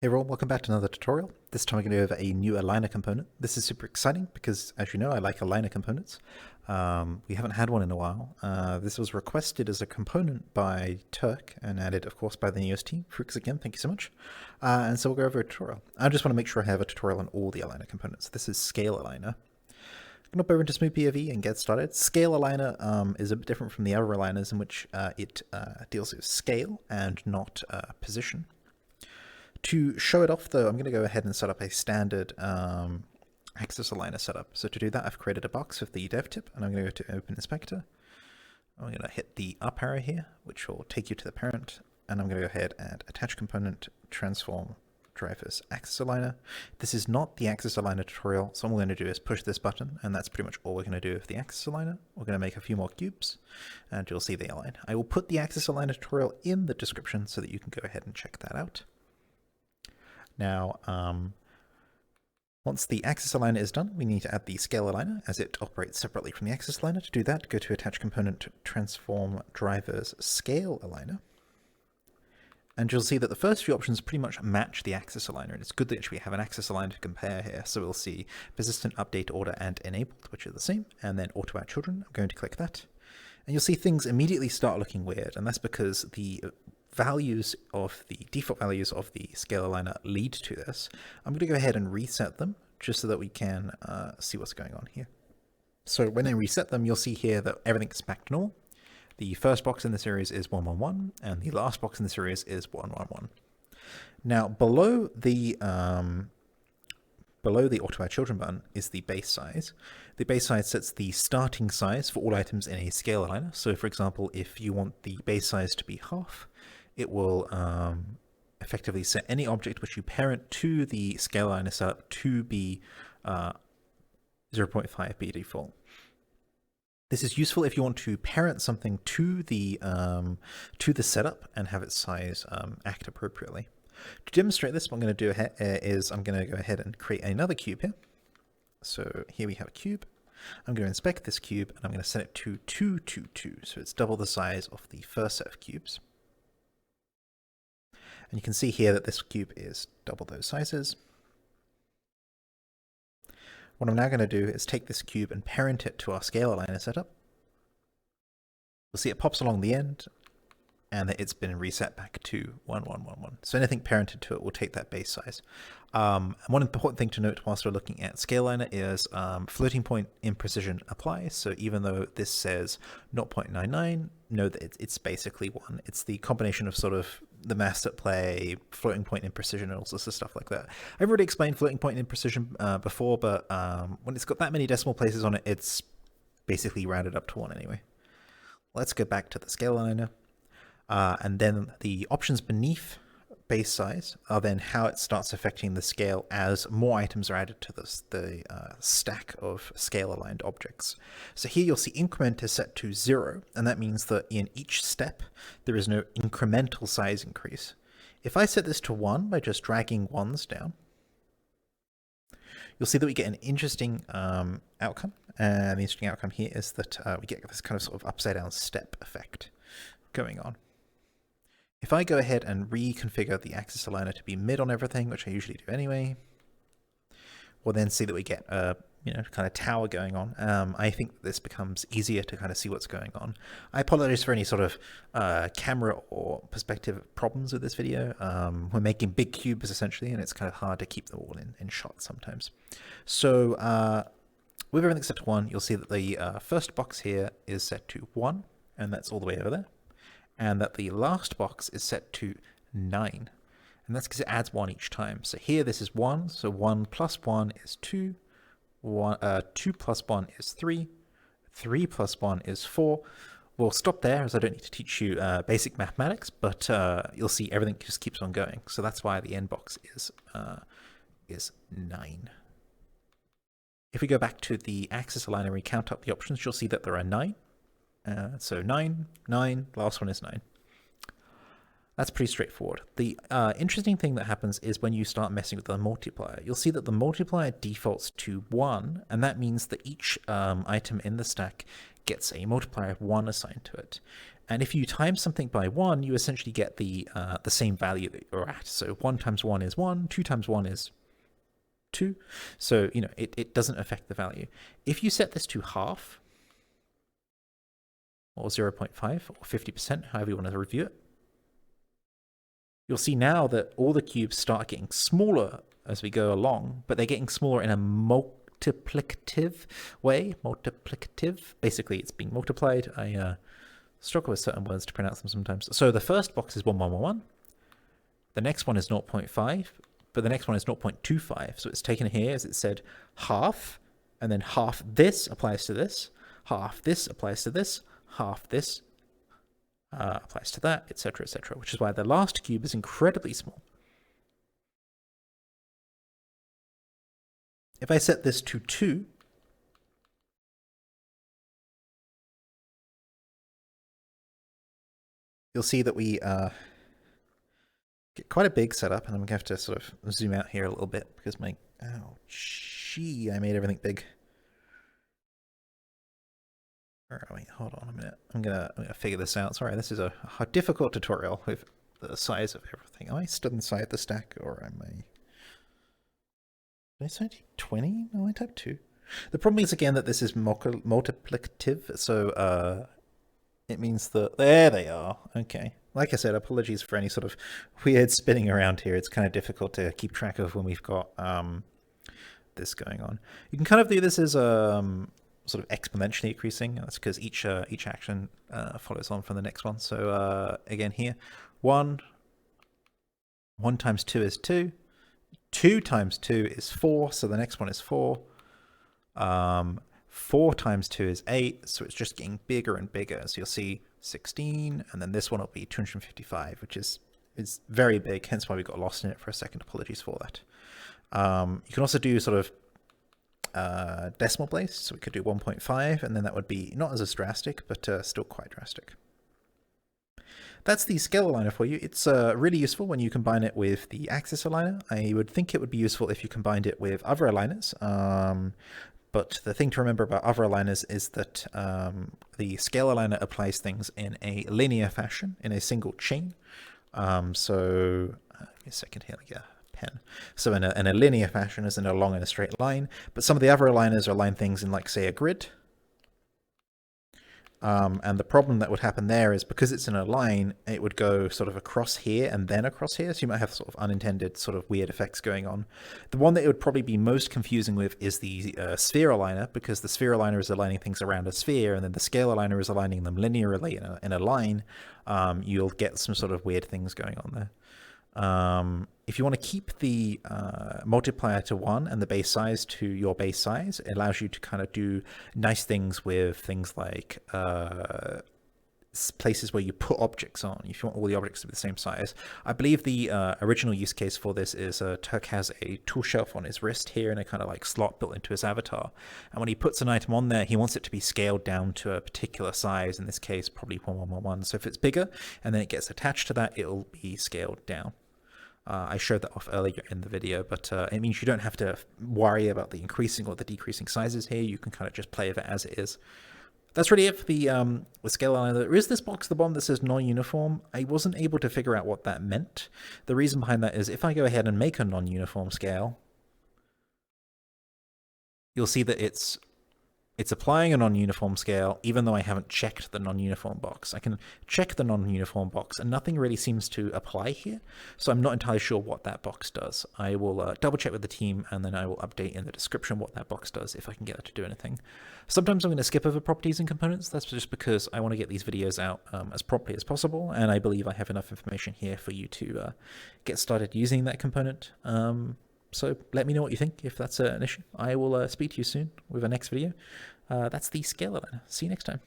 Hey everyone, welcome back to another tutorial. This time we're going to go over a new aligner component. This is super exciting because, as you know, I like aligner components. We haven't had one in a while. This was requested as a component by Turk and added, of course, by the Neos team. Fruix again, thank you so much. And so we'll go over a tutorial. I just want to make sure I have a tutorial on all the aligner components. This is ScaleAligner. Going up over into Smooth POV and get started. ScaleAligner is a bit different from the other aligners in which it deals with scale and not position. To show it off, though, I'm going to go ahead and set up a standard axis aligner setup. So to do that, I've created a box with the dev tip, and I'm going to go to Open Inspector. I'm going to hit the up arrow here, which will take you to the parent, and I'm going to go ahead and attach component, transform drivers axis aligner. This is not the axis aligner tutorial, so all I'm going to do is push this button, and that's pretty much all we're going to do with the axis aligner. We're going to make a few more cubes, and you'll see they align. I will put the axis aligner tutorial in the description so that you can go ahead and check that out. Now, once the axis aligner is done, we need to add the scale aligner as it operates separately from the axis aligner. To do that, go to attach component, transform drivers scale aligner. And you'll see that the first few options pretty much match the axis aligner. And it's good that we have an axis aligner to compare here. So we'll see persistent, update, order, and enabled, which are the same. And then auto add children. I'm going to click that. And you'll see things immediately start looking weird. And that's because the default values of the scale aligner lead to this. I'm going to go ahead and reset them just so that we can see what's going on here. So when I reset them, you'll see here that everything's back to normal. The first box in the series is 111, and the last box in the series is 111. Now below the auto add children button is the base size. The base size sets the starting size for all items in a scale aligner. So for example, if you want the base size to be half, it will effectively set any object which you parent to the scale aligner setup to be 0.5 by default. This is useful if you want to parent something to the setup and have its size act appropriately. To demonstrate this, what I'm going to do is I'm going to go ahead and create another cube here. So here we have a cube. I'm going to inspect this cube and I'm going to set it to 222, so it's double the size of the first set of cubes. And you can see here that this cube is double those sizes. What I'm now going to do is take this cube and parent it to our scale aligner setup. You'll see it pops along the end, and that it's been reset back to 1111. So anything parented to it will take that base size. And one important thing to note whilst we're looking at ScaleAligner is floating point imprecision applies. So even though this says 0.99, know that it's basically 1. It's the combination of sort of the mass at play, floating point imprecision, and all sorts of stuff like that. I've already explained floating point imprecision before, but when it's got that many decimal places on it, it's basically rounded up to 1 anyway. Let's go back to the ScaleAligner. And then the options beneath base size are then how it starts affecting the scale as more items are added to the stack of scale aligned objects. So here you'll see increment is set to 0, and that means that in each step there is no incremental size increase. If I set this to 1 by just dragging 1s down, you'll see that we get an interesting outcome. And the interesting outcome here is that we get this kind of sort of upside down step effect going on. If I go ahead and reconfigure the axis aligner to be mid on everything, which I usually do anyway, we'll then see that we get a kind of tower going on. I think this becomes easier to kind of see what's going on. I apologize for any sort of camera or perspective problems with this video. We're making big cubes essentially, and it's kind of hard to keep them all in shot sometimes. So with everything set to 1, you'll see that the first box here is set to 1, and that's all the way over there. And that the last box is set to 9. And that's because it adds 1 each time. So here this is 1, so 1 plus 1 is 2, 2 plus 1 is 3, 3 plus 1 is 4. We'll stop there as I don't need to teach you basic mathematics, but you'll see everything just keeps on going. So that's why the end box is 9. If we go back to the axis aligner and we count up the options, you'll see that there are 9. So 9, 9, last one is 9. That's pretty straightforward. The interesting thing that happens is when you start messing with the multiplier, you'll see that the multiplier defaults to 1, and that means that each item in the stack gets a multiplier of 1 assigned to it. And if you times something by 1, you essentially get the same value that you're at. So 1 times 1 is 1, 2 times 1 is 2. So, it doesn't affect the value. If you set this to half, or 0.5, or 50%, however you want to review it, you'll see now that all the cubes start getting smaller as we go along, but they're getting smaller in a multiplicative way. Multiplicative. Basically, it's being multiplied. I struggle with certain words to pronounce them sometimes. So the first box is 1, 1, 1, 1. The next one is 0.5, but the next one is 0.25. So it's taken here, as it said, half, and then half this applies to this, half this applies to this, half this applies to that, etc., etc., which is why the last cube is incredibly small. If I set this to 2, you'll see that we get quite a big setup, and I'm going to have to sort of zoom out here a little bit because I made everything big. Wait, hold on a minute. I'm gonna figure this out. Sorry, this is a difficult tutorial with the size of everything. Am I still inside the stack, or am I? Did I say 20? No, I typed 2. The problem is again that this is multiplicative, so it means that there they are. Okay. Like I said, apologies for any sort of weird spinning around here. It's kind of difficult to keep track of when we've got this going on. You can kind of do this as sort of exponentially increasing. That's because each action follows on from the next one. So again here, 1 times 2 is 2. 2 times 2 is 4, so the next one is 4. 4 times 2 is 8, so it's just getting bigger and bigger. So you'll see 16, and then this one will be 255, which is very big, hence why we got lost in it for a second. Apologies for that. You can also do sort of decimal place, so we could do 1.5, and then that would be not as drastic, but still quite drastic. That's the ScaleAligner for you. It's really useful when you combine it with the axis aligner. I would think it would be useful if you combined it with other aligners. But the thing to remember about other aligners is that the ScaleAligner applies things in a linear fashion, in a single chain. So give me a second here, like a pen. So in a linear fashion, as in along in a straight line. But some of the other aligners align things in, like, say, a grid. And the problem that would happen there is because it's in a line, it would go sort of across here and then across here. So you might have sort of unintended sort of weird effects going on. The one that it would probably be most confusing with is the sphere aligner, because the sphere aligner is aligning things around a sphere, and then the scale aligner is aligning them linearly in a line. You'll get some sort of weird things going on there. If you want to keep the multiplier to 1 and the base size to your base size, it allows you to kind of do nice things with things like places where you put objects on, if you want all the objects to be the same size. I believe the original use case for this is Turk has a tool shelf on his wrist here and a kind of like slot built into his avatar. And when he puts an item on there, he wants it to be scaled down to a particular size, in this case, probably 1111. So if it's bigger and then it gets attached to that, it'll be scaled down. I showed that off earlier in the video, but it means you don't have to worry about the increasing or the decreasing sizes here. You can kind of just play with it as it is. That's really it for the ScaleAligner. There is this box at the bottom that says non-uniform. I wasn't able to figure out what that meant. The reason behind that is if I go ahead and make a non-uniform scale, you'll see that it's applying a non-uniform scale, even though I haven't checked the non-uniform box. I can check the non-uniform box, and nothing really seems to apply here, so I'm not entirely sure what that box does. I will double check with the team, and then I will update in the description what that box does, if I can get it to do anything. Sometimes I'm going to skip over properties and components. That's just because I want to get these videos out as properly as possible, and I believe I have enough information here for you to get started using that component. So let me know what you think if that's an issue. I will speak to you soon with a next video. That's the ScaleAligner. See you next time.